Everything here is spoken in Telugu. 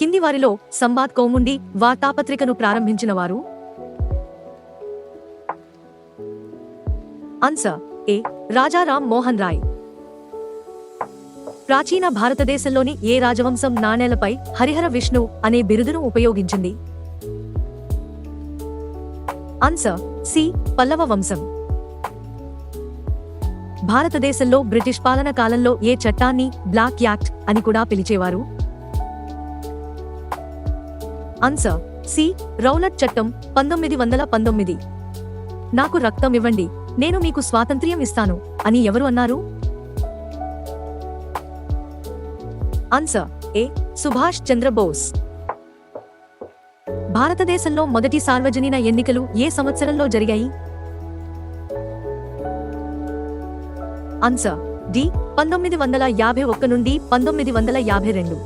కింది వారిలో సంబాద్ కౌముండి వార్తాపత్రికను ప్రారంభించిన వారు? Answer A. రాజా రామ్ మోహన్ రాయ్. ప్రాచీన భారతదేశంలోని ఏ రాజవంశం నాణేలపై హరిహర విష్ణు అనే బిరుదును ఉపయోగించింది? Answer C. పల్లవ వంశం. భారతదేశంలో బ్రిటిష్ పాలన కాలంలో ఏ చట్టాన్ని బ్లాక్ యాక్ట్ అని కూడా పిలిచేవారు? Answer C. రౌలట్ చట్టం 1919. నాకు రక్తం ఇవ్వండి, నేను మీకు స్వాతంత్ర్యం ఇస్తాను అని ఎవరు అన్నారు? ఆన్సర్ ఏ. సుభాష్ చంద్రబోస్. భారతదేశంలో మొదటి సార్వజనీన ఎన్నికలు ఏ సంవత్సరంలో జరిగాయి? Answer D. 1951 నుండి 1952.